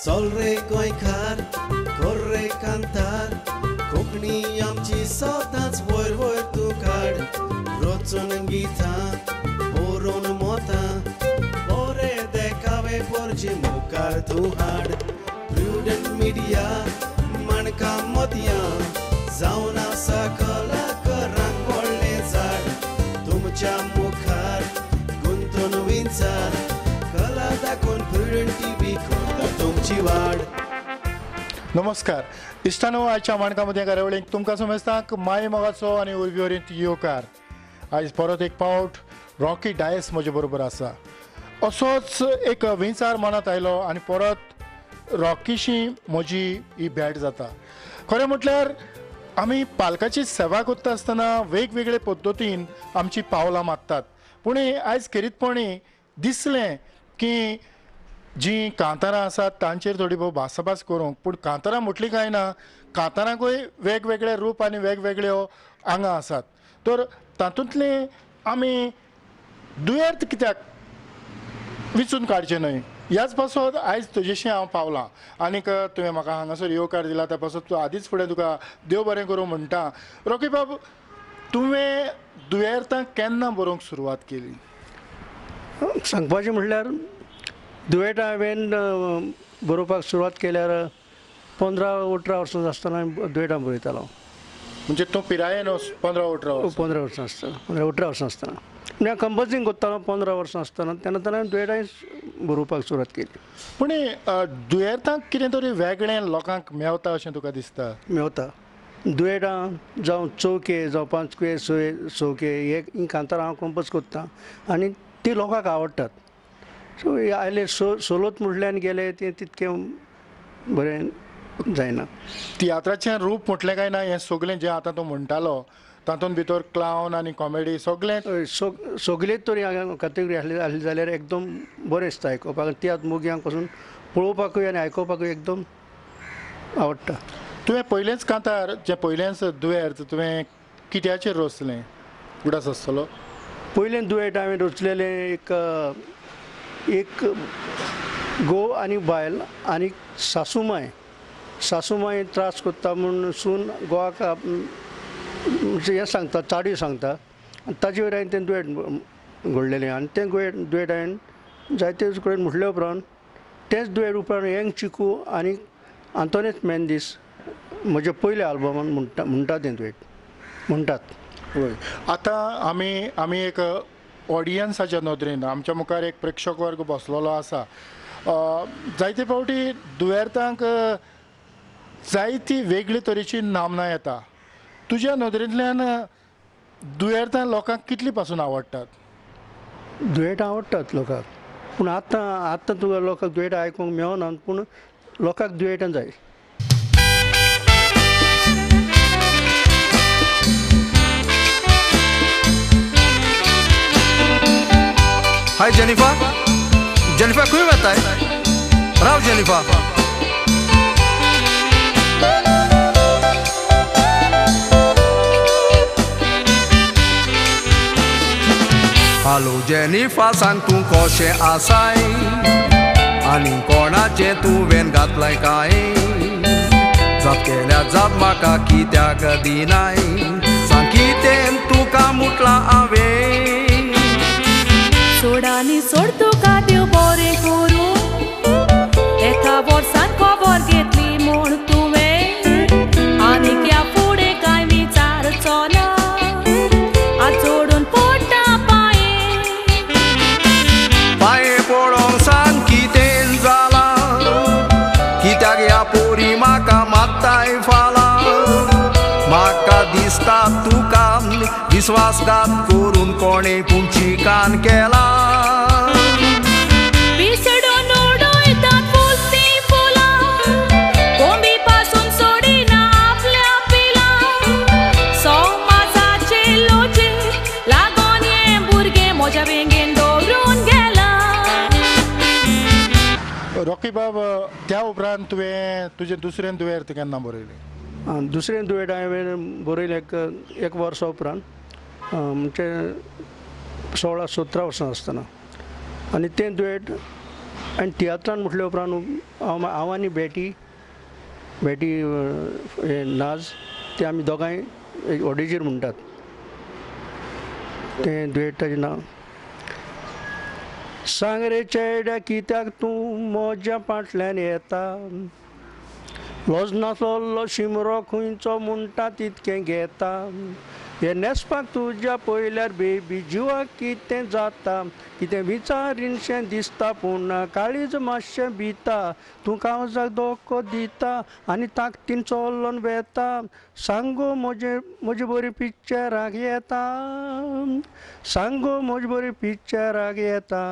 चल रे गोंयकार कर रे कांतार कोंकणी आमची सदांच वयर वयर तूं काड रचून गितां बरोवन मोतां बरे देखावे परचे मुखार तूं हाड प्रुडंट मिडिया माणकां मदयां जावन आसा कलाकारांक व्हडलें झाड तुमच्या मुखार गुंतवणुकींचार कला दाखोवन प्रुडंट टीव्ही करता तुमची वाड. नमस्कार इश्टानो, आयच्या माणकामध्ये कार्यावळीक तुमकां समजताक माय मोगाचो आनी उर्बीवरीत येवकार. आयज परत एक फावट रॉकी डायस म्हजे बरोबर आसा. असोच एक विचार मनात आयलो आनी परत रॉकीशी म्हजी ही भेट जाता. खरें म्हटल्यार आमी पालकाची सेवा करता आसतना वेगवेगळे पद्दतीन आमची पावलां मारतात, पूण आयज खेरीतपणी दिसलें की जी कांतारां आसात तांचेर थोडी भोव भासाभास करूंक. पूण कांतारां म्हटली काय ना, कांतारांकूय वेगवेगळे रूप आनी वेगवेगळ्यो आंगां आसात. तर तातूंतली आमी दुयेंत कित्याक विचून काडचें न्हय ह्याच पासत आयज तुजेशी हांव पावलां. आनीक तुवें म्हाका हांगासर येवकार दिला त्या पासत तूं आदींच फुडें तुका देव बरें करूं म्हणटा. रॉकी बाब, तुवें दुयेंतां केन्ना बरोवंक सुरवात केली? सांगपाचें म्हटल्यार दुयेंटां हांवें बरोवपाक सुरवात केल्यार 15-18 वर्सां आसतना दुयेंटां बरयतालो. म्हणजे तूं पिरायेन 15-18 15 वर्सां आसतना 15-18 वर्सां आसतना म्हणजे हांव कंपोजींग करतालो 15 वर्सां आसतना. तेन्ना हांवें दुयेंटां बरोवपाक सुरवात केली. पूण दुयेंतांक कितें तरी वेगळें लोकांक मेवता अशें तुका दिसता? मेवता. दुयेंटां जावं चौके जावं पांचवे सौके ही कांतारां हांव कंपोज करतां आनी ती लोकांक आवडटात. सो आयले सोलोत म्हटल्यान गेले ते तितकें बरें जायना. तियात्राचें रूप म्हटलें काय ना, हें सगळें जें आतां तूं म्हणटालो तातूंत भितर क्लावन आनी कॉमेडी सगळें सगळेच तरी कॅटेगरी आसली जाल्यार एकदम बरें दिसता आयकोपाक. तियात्र मोग्यांक पासून पळोवपाकूय आनी आयकोपाकूय एकदम आवडटा. तुवें पयलेंच कांतार जें पयलेंच दुयेंत तुवें कित्याचेर रचलें? उडास आसतलो. पयलें दुयेंत हांवें रचलेलें एक घोव आनी बायल आनी सासूमाय त्रास करता म्हूण सून घोवाक हें सांगता, चाडयो सांगता. ताजे वयर हांवें तें दुयेंत घडलेलें आनी तें दुयेंत हांवें जायते कडेन म्हटले उपरांत तेंच दुयेंत उपरांत यंग चिकू आनी आंतोनेत मेंदीस म्हज्या पयल्या आल्बमान म्हणटा तें दुयेंत म्हणटात. हय, आतां आमी एक ऑडियन्साच्या नदरेन आमच्या मुखार एक प्रेक्षक वर्ग बसलेलो आसा. जायते फावटी दुयेंतांक जायती वेगळे तरेची नामनां येता. तुज्या नदरेंतल्यान दुयेंतां लोकांक कितली पासून आवडटात? दुयेंटां आवडटात लोकांक, पूण आतां तुका लोकांक दुयेंटां आयकूंक मेळना. पूण लोकांक दुयेंटां जाय. हाय जेनिफा खंय वताय? राव जेनिफा. हालो जेनिफा, सांग तूं कशें आसाय आनी कोणाचें तुवें घातलाय काय? जाप केल्या जाप म्हाका कित्याक दिनाय? सांग कितें तुका मुटलां हांवें? सोडानी सोड तुका देव बरें करूं. एका वर्सान खबर घेतली म्हूण तुवें आनीक ह्या फुडें कांय विचारचो ना. आज जोडून पडटा पांये पडोंक सांग कितें जालां? कित्याक ह्या पोरी म्हाका मात्ताय फालां? म्हाका दिसता तुका विश्वासघात करून कोणें कुंचिकान केला. रॉकी बाब, त्या उपरांत तुवें तुजें दुसरें दुयेंत केन्ना बरयलें? दुसरें दुयेंत हांवें बरयलें एक वर्सा उपरांत म्हणजे 16-17 वर्सां आसतना. आनी तें दुयेंत आनी तियात्रान म्हटल्या उपरांत हांव आनी बेटी हे नाज ते आमी दोगांय ओडेजेर म्हणटात तें दुयेटाचें नांव. सांग रे चेड्या कित्याक तूं म्हज्या फाटल्यान येता, लॉजनाचो शिमरो खंयचो म्हणटा तितकें घेता, हे नेसपाक तुज्या पयल्यार बेबी जिवाक कितें जाता, कितें विचारीनशें दिसता पूण काळीज मातशें भिता, तूं काळजाक धोको दिता आनी ताकतीन चोलोन वेता, सांगो म्हजे बरी पिक्चराक येता, सांगो म्हजे बरी पिक्चराक येता,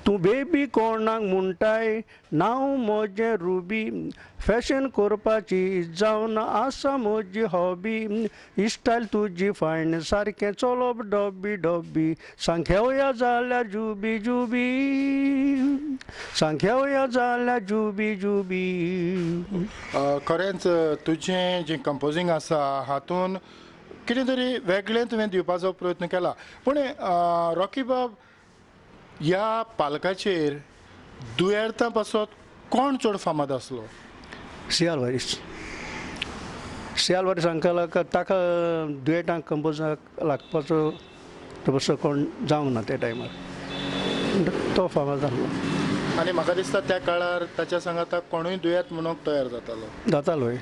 तूं बेबी कोणाक म्हणटाय नांव म्हजें रुबी, फॅशन करपाची जावन आसा म्हजी हॉबी, इस्टायल तुजी फायन सारकें चलोप डब्बी डब्बी, सांख्यावया जाल्यार जुबी जुबी, सांख्यावया जाल्यार जुबी जुबी. खरेंच तुजें जें कंपोजींग आसा हातून कितें तरी वेगळें तुवें दिवपाचो प्रयत्न केला. पूण रॉकी बाब ह्या पालकाचेर दुयेंतां पासत कोण चड फामाद आसलो? सियाल वारीस हांकां ताका दुयेटांक कंपोजाक लागपाचो तसो कोण जावंक ना त्या टायमार, तो फामाद जाल्लो. आनी म्हाका दिसता त्या काळार ताच्या सांगाता कोणूय दुयेंत म्हणून तयार जातालोय.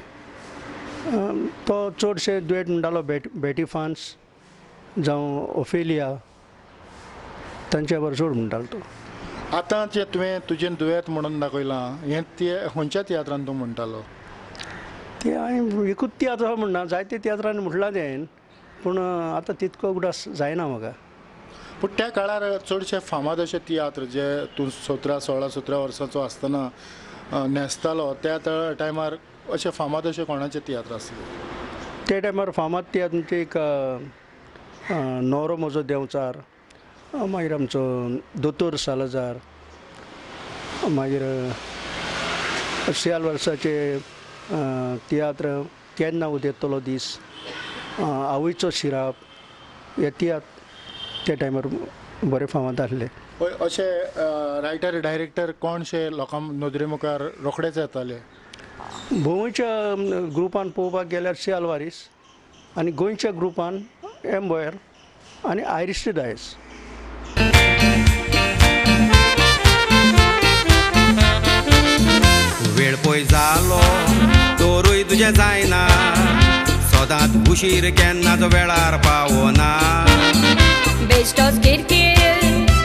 तो चडशे दुयेट म्हणटालो बेटी फान्स जावं ओफेलिया, तांच्या बरोबर चड म्हणटालो तो. आतां जें तुवें तुजें दुयेंत म्हणून दाखयलां हें खंयच्या तियात्रान तूं म्हणटालो? ते हांवें एकूच तियात्र म्हणना, जायते तियात्रांनी म्हटलां तें, पूण आतां तितको उगडास जायना म्हाका. पूण त्या काळार चडशे फामाद अशे तियात्र जे तूं 16 वर्सांचो आसतना न्हेसतालो त्या टायमार अशे फामाद अशे कोणाचे तियात्र आसले? त्या टायमार फामाद तियात्र म्हणजे एक नवरो म्हजो देंवचार, मागीर आमचो दोतोर सालजार, मागीर सियाल वर्साचे तियात्र केन्ना उदेतलो दीस, आवयचो शिराप, हे तियात्र त्या टायमार बरे फामाद आसले. अशे रायटर डायरेक्टर कोणशे लोकां नदरे मुखार रोखडेच येताले? भोंवयच्या ग्रुपान पळोवपाक गेल्यार सियाल वारीस, आनी गोंयच्या ग्रुपान एम्बोयर आनी आयरिश डायस. वेळ पळय जालो तोरूय तुजें जायना, सदांच उशीर केन्नाच वेळार पावना, बेश्टोच किरकीर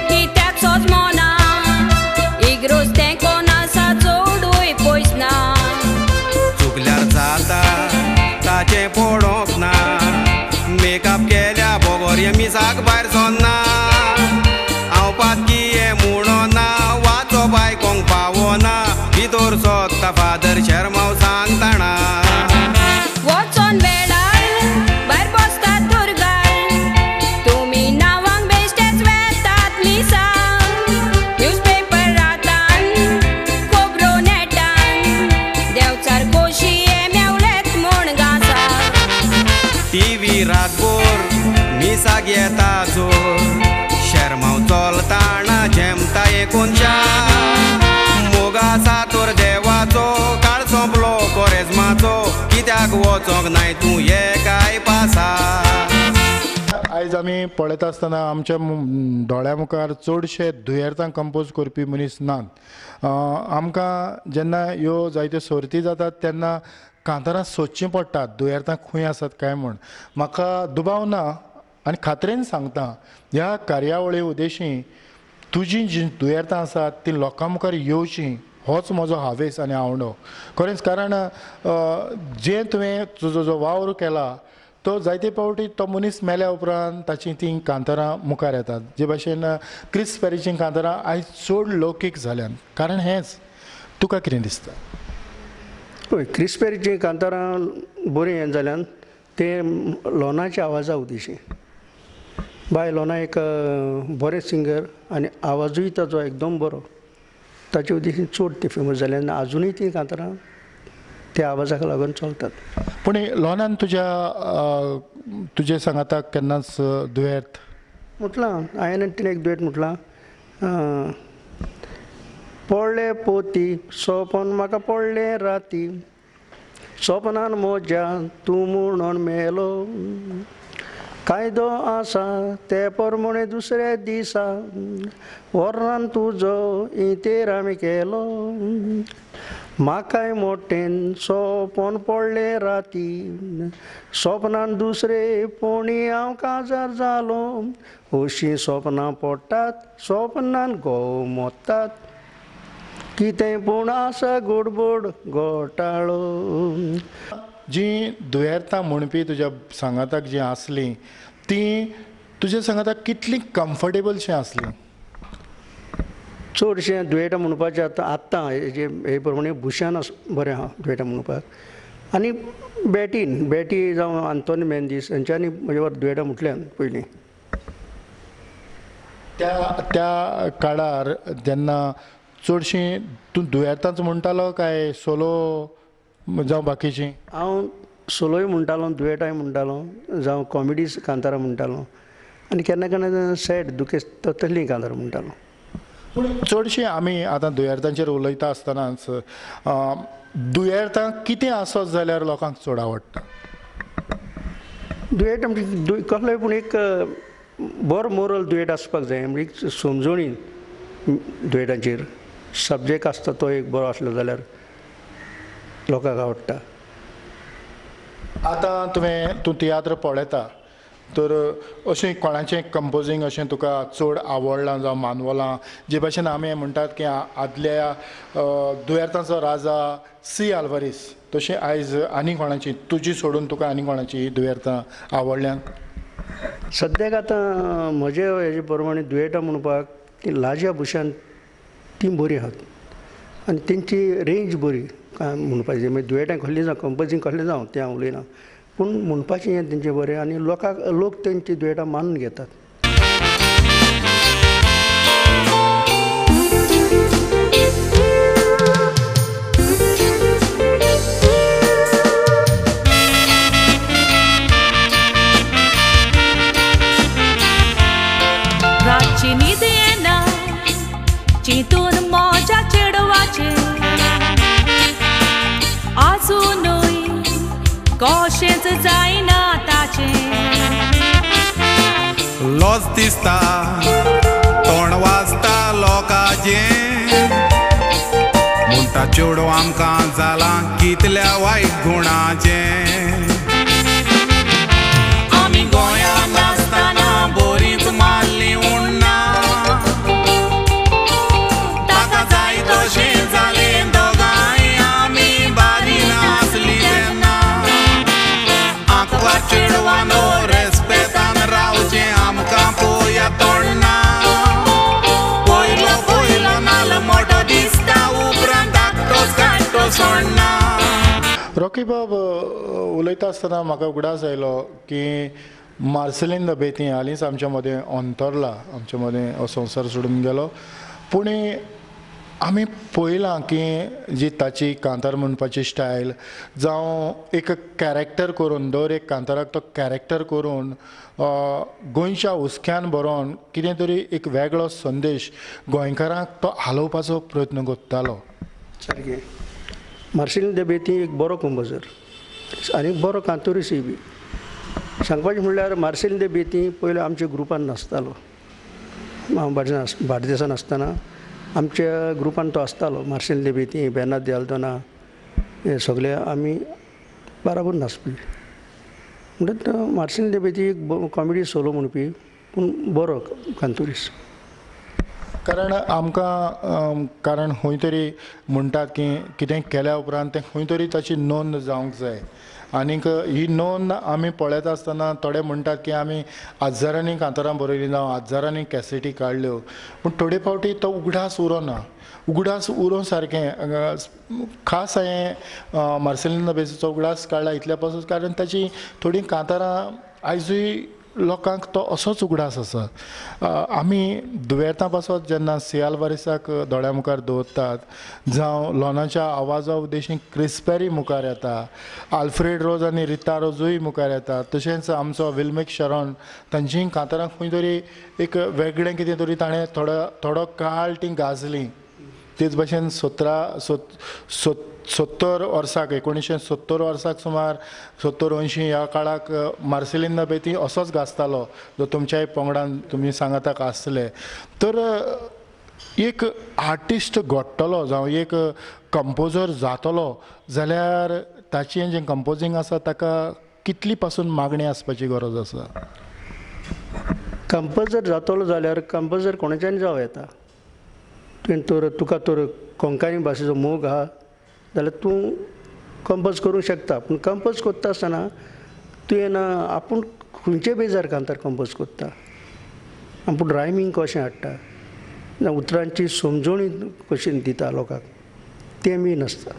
कित्याक सोच मोना, इग्रोज तें कोण आसा चोडूय पयस ना, चुकल्यार जाता ताचें पडोवंक ना, मेकअप केल्या बोगोर मिसाक भायर सोन्ना, हांव पातकी म्हणोना वाचो बायकोंक पावना, भितर सोदता फादर शर्माव सांगताना, वचोन वेळार भायर बसतात दुर्गार, तुमी नांवांक बेश्टेच वेतात मिसा, न्यूजपेपर रातान खबरो नेटान, देंवचार खोशये मेवलेत म्हूण गासा, टीव्ही रातभर मिसाक येता जोर, शर्माव चलताना झेमता एकोणशा, मोगा सातोर देवाचो काळ सोंपलो कोरेजमाचो, कित्याक वचोंक नाय तूं हे काय पासा. आयज आमी पळयता आसतना आमच्या दोळ्या मुखार चडशे दुयेंतांक कंपोज करपी मनीस नात. आमकां जेन्ना ह्यो जायत्यो सर्ती जातात तेन्ना कांतारां सोदचीं पडटात दुयेंतां खंय आसात काय म्हूण. म्हाका दुबाव ना आनी खात्रेन सांगता ह्या कार्यावळी उद्देशी तुजीं जीं दुयेंतां आसात तीं लोकां मुखार येवचीं होच म्हजो हावेस आनी आवडो. खरेंच कारण जें तुवें तुजो जो वावर केला तो जायते फावटी तो मनीस मेल्या उपरांत ताची तीं कांतारां मुखार येतात. जे भाशेन क्रिस पेरीचीं कांतारां आयज चड लौकीक जाल्यात. कारण हेंच तुका कितें दिसता? पळय, क्रिस पेरीचीं कांतारां बरीं हें जाल्यान ते लोनाच्या आवाजा उदेशी. बाय लोना एक बरें सिंगर आनी आवाजूय ताचो एकदम बरो, ताचे उदेशी चड ती फेमस जाल्या आनी आजुनूय तीं कांतारां त्या आवाजाक लागून चलतात. पूण लोनान तुजे सांगाताक केन्नाच दुयेंत म्हटलां हांवें तिणें एक दुयेंत म्हटलां, पडले पोती सोपन म्हाका पडले राती सोपनान मोज्या तूं म्हणून मेलो कायदो आसा ते प्रमाणे दुसरे दिसा वर्रान तुजो इतेर आमी केलो म्हाकाय मोठेन सोपन पडले राती सोपनान दुसरे पोणी हांव काजार जालो अशीं सोपनां पडटात सोपनान घोव मोडटात कितें पूण आसा गोडबोड घोटाळो जी दुयेंतां म्हणपी तुज्या सांगाताक जी आसली ती तुज्या सांगाताक कितली कम्फर्टेबलशी आसली चडशें दुयेंटां म्हणपाचें आतां हे प्रमाणे भुशान बरें आहा दुयेंटां म्हणपाक आनी बॅटी जावं आंतोनी मेंदीस हेंच्यांनी म्हजे वर दुयेंटां म्हटल्यान पयलीं त्या काळार जेन्ना चडशीं तूं दुयेंतांच म्हणटालो काय सोलो जावं बाकीचीं हांव सोलोय म्हणटालो दुयेटांय म्हणटालो जावं कॉमेडी कांतारां म्हणटालो आनी केन्ना केन्ना सॅड दुखेस्त तसलीं कांतारां म्हणटालो पूण चडशीं आमी आतां दुयेंतांचेर उलयता आसतनाच दुयेंतां कितें आसत जाल्यार लोकांक चड आवडटा दुयेंत म्हणजे कसलोय पूण एक बरो मोरल दुयेंत आसपाक जाय म्हणजे एक समजोणी दुयेंतांचेर सबजेक्ट आसता तो एक बरो आसलो जाल्यार लोकांक आवडटा आतां तूं तियात्र पळयता तर अशें कोणाचें कंपोजींग अशें तुका चड आवडलां जावं मानवलां जे भाशेन आमी म्हणटात की आदल्या दुयेंतांचो राजा सी आल्वारीस तशें आयज आनी कोणाची तुजी सोडून तुका आनी कोणाची दुयेंतां आवडल्यात सद्याक आतां म्हजे हेजे प्रमाणे दुयेंटां म्हणपाक ती लाज्या भुशान ती बरी आहात आनी तेंची रेंज बरी काय म्हणपाचें मागीर दुयेंटां कसलीं जावं कंपोजींग कसलें जावं तें हांव उलयना पूण म्हणपाचें हें तेंचें बरें आनी लोक तेंची दुयेंटां मानून घेतात रातची न्हीद येना चिंतून मोज्या चेडवाचे आजूनय कशेंच जायना ताचें लॉज दिसता तोंड वाजता लोकांचें म्हणटा चेडो आमकां जालां कितल्या वायट गुणाचें आमी गोंयांत आसतना बरींच मारलीं उन्ना ताका जाय तशें जालें दोगांय आमी बारी नासलीं तेन्ना आंकवार चेडवानो रेस्पेतान रावचें आमकां पळोवया तोडना पयलो नाल्ल मोठो दिसता उपरांत धाकटोच काडटो सोडना रॉकी बाब उलयता आसतना म्हाका उगडास आयलो की मार्सेलीन द बेती हालींच आमच्या मदें अंतरला आमच्या मदें हो संवसार सोडून गेलो पूण आमी पळयलां की जी ताची कांतार म्हणपाची स्टायल जावं एक कॅरेक्टर करून दर एक कांताराक तो कॅरेक्टर करून गोंयच्या हुस्क्यान बरोवन कितें तरी एक वेगळो संदेश गोंयकारांक तो हालोवपाचो प्रयत्न करतालो सारकें मार्सेलीन द बेती एक बरो कंपोजर आनी बरो कांतोरिसूय बी सांगपाचें म्हणल्यार मार्सेलीन द बेती पयलो आमच्या ग्रुपान नाचतालो हांव बार्देसान आसतना आमच्या ग्रुपान तो आसतालो मार्सेलीन द बेती बेनाद दे आल्दोना हे सगळे आमी बाराबर नाचपी म्हणटच मार्सेलीन द बेती एक कॉमेडी सोलो म्हणपी पूण बरो कांतोरीस कारण खंय तरी म्हणटात की कितें केल्या उपरांत तें खंय तरी ताची नोंद जावंक जाय आनीक ही नोंद आमी पळयता आसतना थोडे म्हणटात की आमी हजारांनी कांतारां बरयलीं जावं हजारांनी कॅसेटी काडल्यो पूण थोडे फावटी तो उगडास उरोना उगडास उरोवं सारकें खास हांवें मार्सेलीन द बेतीचो उगडास काडला इतल्या पासून कारण ताची थोडीं कांतारां आयजूय लोकांक तो असोच उगडास आसा आमी दुयेंतां पासत जेन्ना सी आल्वारीसाक दोळ्या मुखार दवरतात जावं लोनाच्या आवाजा उद्देशीं क्रिस पेरी मुखार येता आल्फ्रेड रोज आनी रिता रोजूय मुखार येता तशेंच आमचो विल्मेक शरण तांचीय कांतारां खंय तरी एक वेगळें कितें तरी ताणें थोडो काळ तीं गाजलीं तेच भाशेन 70 वर्साक 1970 वर्साक सुमार 70-80 ह्या काळाक मार्सेलिनो बेती असोच गाजतालो जो तुमच्याय पंगडान तुमी सांगाताक आसले. तर एक आर्टिस्ट घडटलो जावं एक कंपोजर जातलो जाल्यार ताचें जें कंपोजींग आसा ताका कितली पासून मागणी आसपाची गरज आसा? कंपोजर जातलो जाल्यार कंपोजर कोणाच्यान जावं येता. तुका तर कोंकणी भाशेचो मोग आहा जाल्यार तूं कंपोज करूंक शकता. पूण कंपोज करता आसतना तुवें आपूण खंयचे बेजार कांतार कंपोज करता, आपूण रायमींग कशें हाडटा, उतरांची समजणी कशी दिता लोकांक, तें बी नासता.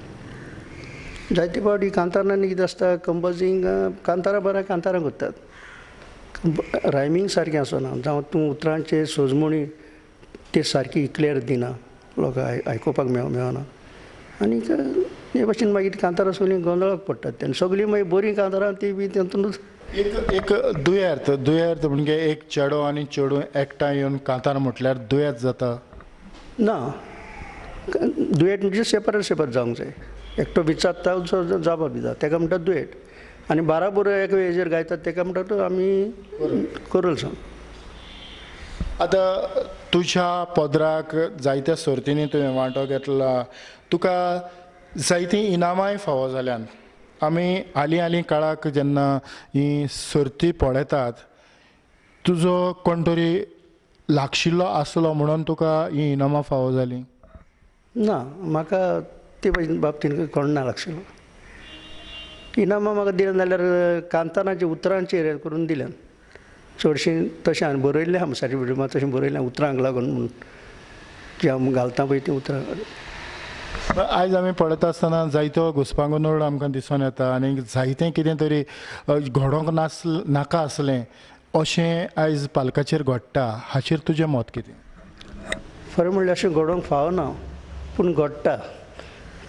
जायते फावटी कांतारांनी कितें आसता, कंपोजींग कांतारां बरें कांतारां करतात, रायमींग सारकें आसना, जावं तूं उतरांचे सोजमणी ते सारकी क्लियर दिना, लोकांक आयकुपाक मेळना. आनी हे भाशेन मागीर कांतारां सगळीं गोंधळाक पडटात. तेन्ना सगळीं मागीर बरीं कांतारां ती बी तेतूनच एक दुयेर्त म्हणजे एक चेडो आनी चेडूं एकठांय येवन कांतार म्हटल्यार दुयेंत जाता ना. दुयेंत म्हणजे सेपरेट जावंक जाय. एकटो विचारता जावपा बी जाता तेका म्हणटा दुयेंत. आनी बाराबर एक हेजेर गायतात तेका म्हणटा आमी करोल सांग. आतां तुज्या पदराक जायत्या सर्तींनी तुवें वांटो घेतला, तुका जायतीं इनामांय फावो जाल्यात. आमी हालीं काळाक जेन्ना ही सर्ती पळयतात, तुजो कोण तरी लागशिल्लो आसलो म्हणून तुका ही इनामां फावो जालीं? ना, म्हाका ते बाबतींत कोण ना लागशिल्लो. इनामां म्हाका दिलें जाल्यार कांतारांच्या उतरांचेर करून दिल्यान. चडशीं तशें हांवें बरयल्लें आहा सर्टिफिकेट, तशें बरयलें उतरांक लागून म्हणून, जी हांव घालता पळय ती उतरां. आयज आमी पळयता आसतना जायतो घुसपागोंदळ आमकां दिसून येता आनी जायतें कितें तरी घडोवंक नाका आसलें अशें आयज पालकाचेर घडटा. हाचेर तुजें मत कितें? खरें म्हणल्यार अशें घडोवंक फावना, पूण घडटा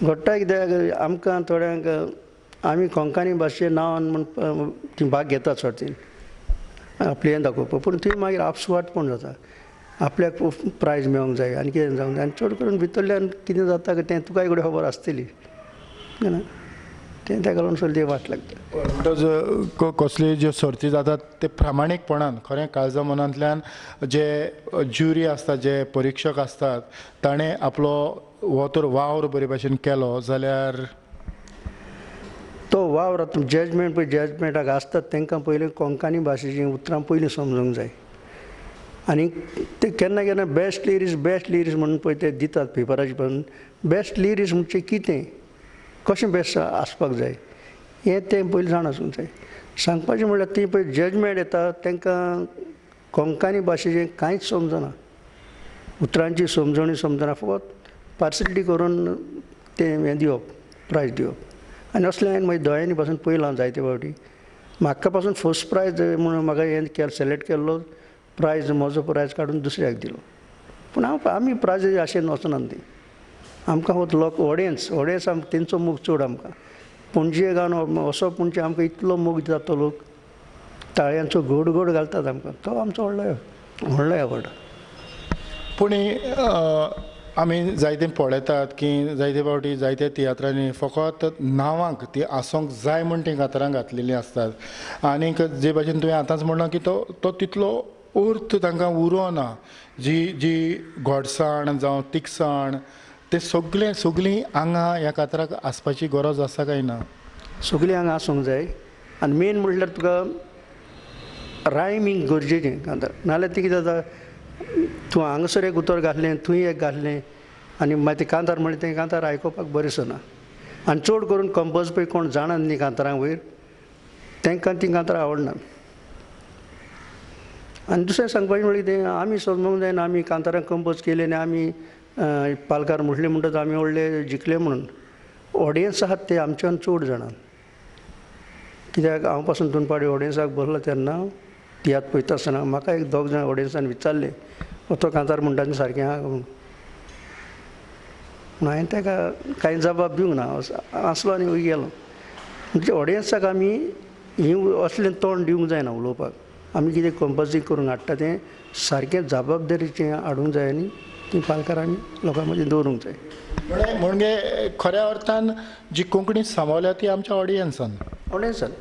कित्याक आमकां थोड्यांक आमी कोंकणी भाशेचें नांव म्हण ती भाग घेतात सर्तीन आपलें हें दाखोवपाक, पूण थंय मागीर आपसुवाट पूण जाता. आपल्याक प्रायज मेळोंक जाय आनी कितें जावंक जाय. आनी चड करून भितरल्यान कितें जाता तें तुकाय कडेन खबर आसतली तें ताका लागून सगळें वाट लागता. म्हणटच कसल्यो ज्यो सर्ती जातात ते प्रामाणीकपणान खरें काळजा मनांतल्यान जे ज्युरी आसता, जे परिक्षक आसतात, ताणें आपलो हो तर वावर बरे भाशेन केलो जाल्यार तो वावर जजमेंटाक आसतात तांकां पयलीं कोंकणी भाशेचीं उतरां पयलीं समजूंक जाय. आनी ते केन्ना बेस्ट लिरिक्स म्हणून पळय ते दितात पेपराचेर पळोवन. बेस्ट लिरिक्स म्हणजे कितें, कशें बेस्ट आसपाक जाय हें तें पयलीं जाण आसूंक जाय. सांगपाचें म्हणल्यार ती पळय जजमेंट येता तांकां कोंकणी भाशेचें कांयच समजना, उतरांची समजणी समजना, फकत पार्सिलिटी करून तें हें दिवप, प्रायज दिवप. आनी असलें हांवें मागीर दोळ्यांनी पासून पयलां जायते फावटी. म्हाका पासून फर्स्ट प्रायज म्हणून म्हाका हें सिलेक्ट केल्लो प्रायज, म्हजो प्रायज काडून दुसऱ्याक दिलो. पूण आमी प्रायज आशेन वचनात ती. आमकां होत लोक ऑडियन्स तेंचो मोग चड आमकां. पणजे गावन असो पणजे आमकां इतलो मोग दितात तो लोक, ताळयांचो घोड घालतात आमकां. तो आमचो व्हडलो एवॉर्ड. पूण आमी जायतें पळयतात की जायते फावटी जायत्या तियात्रांनी फकत नांवांक ती आसूंक जाय म्हूण ती कांतारां घातलेलीं आसतात. आनीक जे भाशेन तुवें आतांच म्हणलां की तो तितलो अर्थ तांकां उरोना. जी घोडसाण जावं तिखसाण ते सगळीं हांगा ह्या कांताराक आसपाची गरज आसा काय ना? सगळीं हांगा आसूंक जाय. आनी मेन म्हणल्यार तुका रायमींग गरजेचें कांतार. नाजाल्यार ती कितें जाता, तूं हांगासर एक उतर घातलें, थंय एक घातलें आनी मागीर तें कांतार म्हणलें तें कांतार आयकुपाक बरें दिसना. आनी चड करून कंपोज पळय कोण जाणात न्ही कांतारां वयर, तांकां तीं कांतारां आवडनात. आनी दुसरें सांगपाचें म्हणल्यार तें आमी समजूंक जायना आमी कांतारां कंपोज केले आनी आमी पालकार म्हटलें म्हणटच आमी व्हडले जिखले म्हणून. ऑडियन्स आहात ते आमच्यान चड जाणात. कित्याक हांव पासून दोन पावटी ऑडियन्साक बसलो तेन्ना तियात्र पळयता आसतना म्हाका एक दोग जाण ऑडियन्सान विचारलें, तो कांतार म्हणटा तें सारकें आहा म्हणून. पूण हांवें ताका कांय जबाब दिवंक ना, आसलो आनी वयर गेलो. म्हणजे ऑडियन्साक आमी ही असलें तोंड दिवंक जायना उलोवपाक. आमी कितें कंपोजींग करून हाडटा तें सारकें जबाबदारीचें हाडूंक जाय आनी ती पालकार आमी लोकां मदीं दवरूंक जाय. म्हणजे खऱ्या अर्थान जी कोंकणी सांबाळल्या ती आमच्या ऑडियन्सान. ऑडियन्सान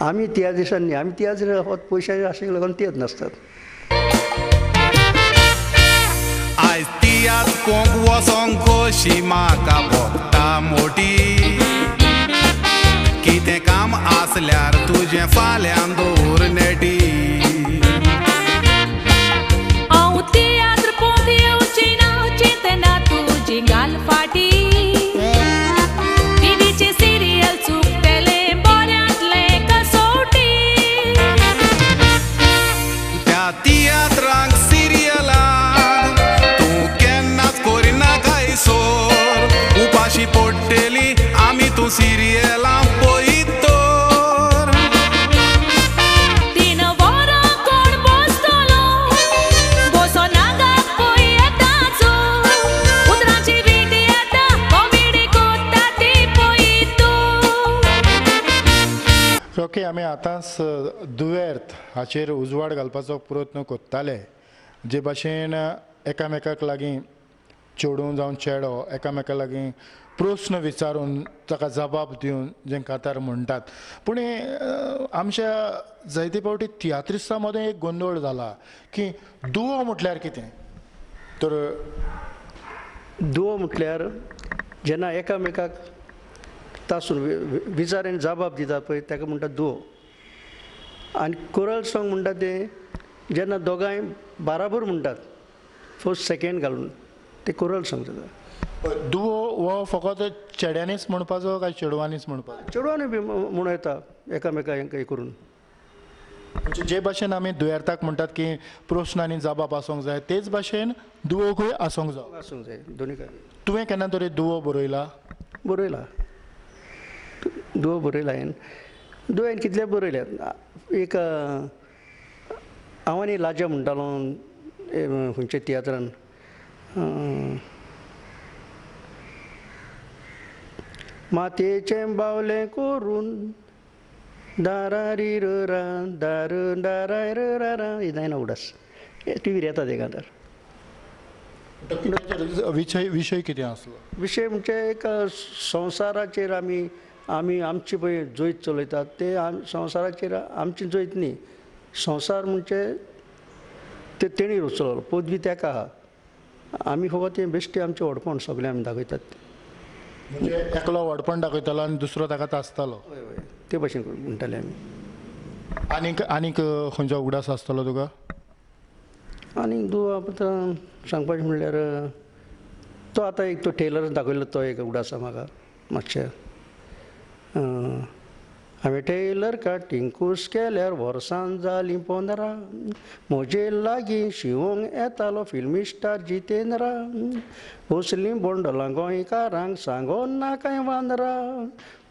आमी त्या दिसांनी आमी त्या दिसा पयशांचे आशेक लागून तियेत नासतात. आयज तियात पोंक वसोंक कशी म्हाका भोगता मोठी कितें काम आसल्यार तुजें फाल्यां दवर नेटी. हांव तियात्र पोंक येवची ना चिंतना तुजी गाल फाटी. टीव्हीचे सिरियल चुकतले बऱ्यांतले कसोटी. त्या तियात्रांक सिरियलांक तूं केन्नाच करिना काय सोर. उपाशी पडटली आमी तूं सिरियलां पळयत तर. 3 वरां कोण बसतलो बसोनागाक पळय येताचो. उतरांची वीट येता कॉमेडी कोत्ता ती पळयत. ओके, आमी आतांच दुयेर्त हाचेर उजवाड घालपाचो प्रयत्न कोत्ताले. जे भाशेन एकामेकाक लागीं चेडूं जावं चेडो एकामेका लागीं प्रस्न विचारून ताका जबाब दिवन जे कांतार म्हणटात. पूण आमच्या जायते फावटी तियात्रिस्टां मदें एक गोंदळ जाला की दुवो म्हटल्यार कितें. तर दुवो म्हटल्यार जेन्ना एकामेकाक तासून विचारेन जबाब दिता पळय ताका म्हणटा दुवो. आनी कोरल सॉंग म्हणटा ते जेन्ना दोगांय बाराबर म्हणटात फर्स्ट सेकेंड घालून ते कोरल सॉंग जाता. दुवो हो फकत चेड्यांनीच म्हणपाचो काय चेडवांनीच म्हणपाचो. चेडवांनी बी म्हणूं येता एकामेकाक हें करून. म्हणजे जे भाशेन आमी दुयेर्ताक म्हणटात की प्रस्न आनी जबाब आसूंक जाय तेच भाशेन दुवोकूय आसूंक जाय. आसूंक जाय दोनीय. तुवें केन्ना तरी दुवो बरयला. दुवो बरयला हांवें. दुवेन कितले बरयल्यात. एक हांव आनी लाजा म्हणटालो खंयच्या तियात्रान. मातयेचें बावलें करून दारारी रा दार दाराय रा ही जायना उडास. टीव्हीर येता ते कांतार. विशय कितें आसलो. विशय म्हणजे एक संवसाराचेर आमी आमची पळय जैत चलयतात ते संवसाराचेर आमची जैत न्ही. संवसार म्हणजे ते तेणी रचलो पदवी ताका आहा. आमी फकत तें बेश्टे आमचें व्हडपण सगळें आमी दाखयतात. म्हणजे एकलो व्हडपण दाखयतालो आनी दुसरो ताका तासतालो. हय हय ते भशेन म्हणटाले आमी. आनीक खंयचो उगडास आसतलो तुका. आनीक आतां सांगपाचें म्हणल्यार तो आतां एक तो टेलर दाखयलो तो एक उगडास आसा म्हाका मातशें. हांवें टेलर काटिंकूस केल्यार वर्सां जालीं 15. म्हजे लागीं शिवोंक येतालो फिल्मी स्टार जितेंद्रा. बसलीं बोंडलां गोंयकारांक सांगोन ना कांय वांद्रा.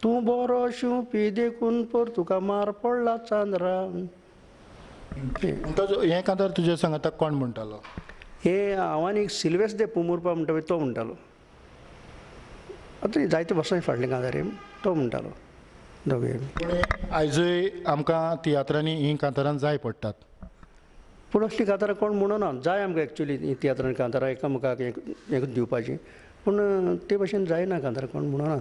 तूं बरो शिंवपी देखून पर तुका मार पडला चांद्रा. हें कांतार तुजे सांगाताक कोण म्हणटालो. हे हांव आनी सिल्वेस दे पुमुरपा म्हणटा पळय तो म्हणटालो. आतां जायते वर्सां फाटलें कांतार तो म्हणटालो दोगूय. आयजूय आमकां तियात्रांनी ही कांतारां जाय पडटात. पूण असलीं कांतारां कोण म्हणना. जाय आमकां एक्चुली तियात्रांनी कांतारां एकामेकाक हें दिवपाची. पूण ते भशेन जायना कांतारां कोण म्हणना.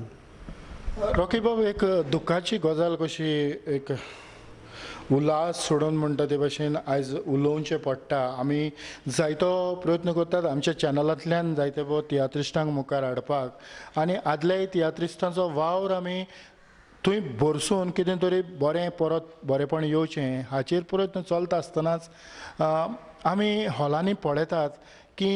रॉकी बाब एक दुखाची गजाल कशी एक उल्हास सोडून म्हणटा ते भाशेन आयज उलोवचें पडटा. आमी जायतो प्रयत्न करतात आमच्या चॅनलांतल्यान जायते तियात्रिस्टांक मुखार हाडपाक आनी आदल्याय तियात्रिस्टांचो वावर आमी थंय भरसून कितें तरी बरें परत बरेंपण येवचें हाचेर प्रयत्न चलता आसतनाच आमी हॉलांनी पळयतात की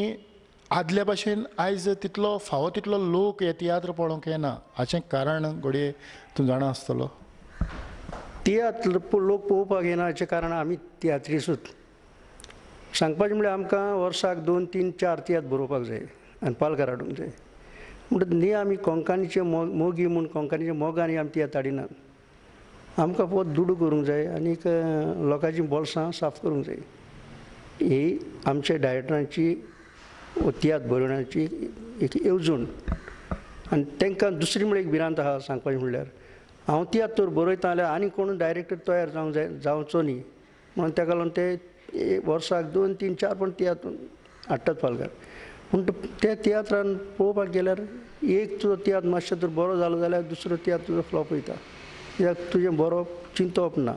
आदल्या भाशेन आयज तितलो फावो तितलो लोक हे तियात्र पळोवंक येना. हाचें कारण घडये तूं जाणा आसतलो. तियात्र लोक पळोवपाक येना हाचें कारण आमी तियात्रिसूच. सांगपाचें म्हळ्यार आमकां वर्साक 2, 3, 4 तियात्र बरोवपाक जाय आनी पालकार हाडूंक जाय. म्हणटा न्ही आमी कोंकणीचे मोगी म्हूण कोंकणीचे मोगांनी आमी तियात्र हाडिनात. आमकां फकत दुडू करूंक जाय आनीक लोकांचीं बोल्सां साफ करूंक जाय. ही आमच्या डायरेक्टरांची तियात्र बरोवण्याची एक येवजण. आनी तांकां दुसरी म्हळ्यार एक भिरांत आहा सांगपाचें म्हणल्यार हांव तियात्र तर बरयता जाल्यार आनी कोण डायरेक्टर तयार जावंक जाय जावचो न्ही म्हणून ताका लागून ते वर्साक 2, 3, 4 पण तियात्र हाडटात पालकार. पूण त्या तियात्रान पळोवपाक गेल्यार एक तुजो तियात्र मातशें जर बरो जालो जाल्यार दुसरो तियात्र तुजो फ्लॉप वयता. कित्याक तुजें बरो चिंतप ना,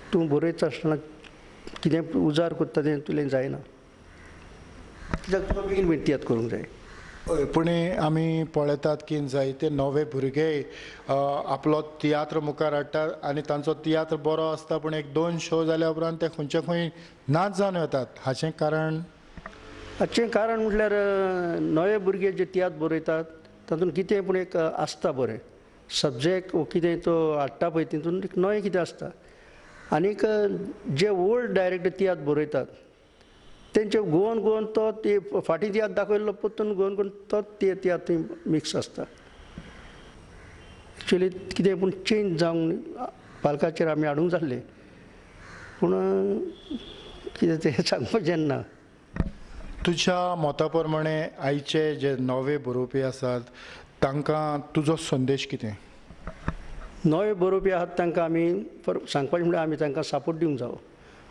तूं बरयता आसतना कितें उजार करता तें तुलें जायना, कित्याक तुका बेगीन बेगीन तियात्र करूंक जाय. पूण आमी पळयतात की जायते नवे भुरगे आपलो तियात्र मुखार हाडटात आनी तांचो तियात्र बरो आसता, पूण 1-2 शो जाल्या उपरांत ते खंयचे खंय नाच जावन येतात. हाचें कारण म्हटल्यार नवे भुरगे जे तियात्र बरयतात तातूंत कितें पूण एक आसता बरें सब्जेक्ट वो कितें तो हाडटा पळय तितून एक नवें कितें आसता. आनीक जे ओल्ड डायरेक्टर तियात्र बरयतात तेंचे गोवन तो ते फाटीं तियात्र दाखयल्लो परतून गोवन तोच ते तियात्र थंय मिक्स आसता. एक्चुली कितें पूण चेंज जावंक पालकाचेर आमी हाडूंक जाल्ले, पूण कितें तें सांगपाचें ना. तुज्या मता प्रमाणे आयचे जे नवे बरोवपी आसात तांकां तुजो संदेश कितें? नवे बरोवपी आहात तांकां आमी सांगपाचें म्हळ्यार आमी तांकां सपोर्ट दिवंक जावो.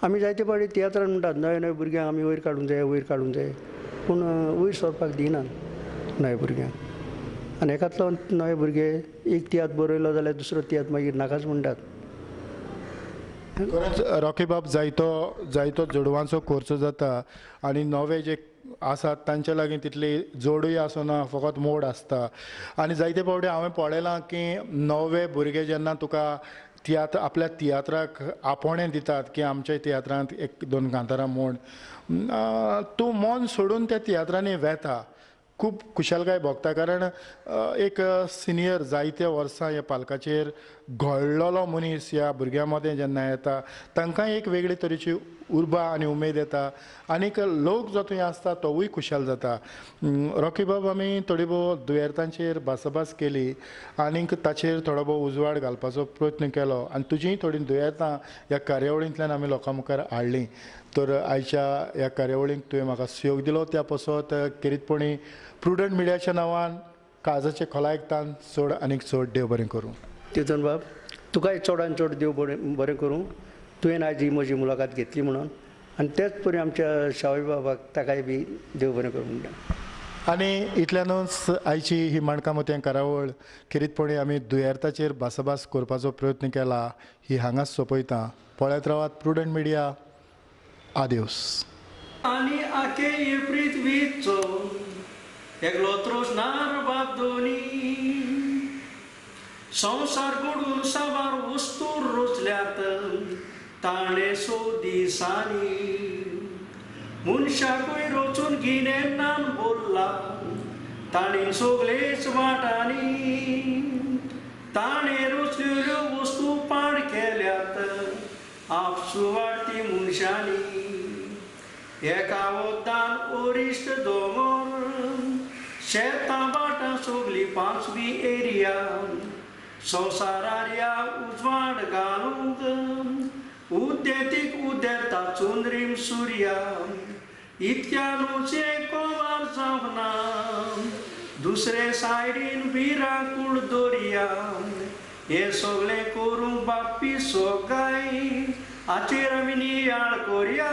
आमी जायते फावटी तियात्रान म्हणटात नवे भुरग्यांक आमी वयर काडूंक जाय, पूण वयर सरपाक दिनात नवे भुरग्यांक. आनी हेकाच लागून नवे भुरगे एक तियात्र बरयलो जाल्यार दुसरो तियात्र मागीर नाकाच म्हणटात. खरेंच रॉकी बाब, जायतो जोडवांचो खर्च जाता आनी नवे जे आसात तांचे लागीं तितली जोडूय आसना, फकत मोड आसता. आनी जायते फावटी हांवें पळयलां की नवे भुरगे जेन्ना तुका आपल्या तियात्राक आपोवणें दितात की आमच्या तियात्रांत 1-2 कांतारां म्हूण, तूं मन सोडून त्या तियात्रांनी वेता, खूब खुशालकाय भोगता. कारण एक सिनियर जायत्या वर्सां ह्या पालकाचेर घोळ्ळलो मनीस ह्या भुरग्यां मदें जेन्ना येता तांकांय एक वेगळे तरेची उर्बा आनी उमेद येता, आनीक लोक जो थंय आसता तोवूय खुशाल जाता. रॉकी बाब, आमी थोडी भोव दुयेंतांचेर भासाभास केली आनीक ताचेर थोडो भोव उजवाड घालपाचो प्रयत्न केलो आनी तुजीय थोडी दुयेंतां ह्या कार्यावळींतल्यान आमी लोकां मुखार हाडलीं. तर आयच्या ह्या कार्यावळीक तुवें म्हाका सहयोग दिलो त्या पासत खेरीतपणी प्रुडंट मिडियाच्या नांवान काळजाचे खोलायेकतान चड आनीक चड देव बरें करूं. तितून बाब तुकाय चडान चड देव बरें करूं. तुवें आयज ही म्हजी मुलाखत घेतली म्हणून, आनी तेच परी आमच्या शावय बाबाक ताकाय बी देव बरें करूं म्हणटा. आनी इतल्यानूच आयची ही माणकामती कार्यावळ खेरीतपणी आमी दुयेंताचेर भासाभास करपाचो प्रयत्न केला ही हांगाच सोंपयता. पळयत रावात प्रुडंट मिडिया. आदियोस. आनी आखे ये पृथ्वीचो एकलो त्रोसनार बाप दोनी संसार घडून साबार वस्तू रोचल्यात ताणे सोदिसांनी मनशाकूय रोचून गिन्यान बोलला ताणे सोगलेच वाटांनी ताणे रोचलेल्यो वस्तू पाड केल्यात आपसू वाडती मनशांनी एका वोतान ओरिश्ट दोंगर शेतां बाटां सोगली पांचवी एरिया संवसारार या उजवाड घालूंक उद्देतीक उदेता चुंद्रीम सुर्या इतक्यानूच कोवार जावना दुसरे सायडीन विराकूळ दर्या हे सगळें करूंक बाप्पी सोगाय हाचेर आमी नियाळ करया.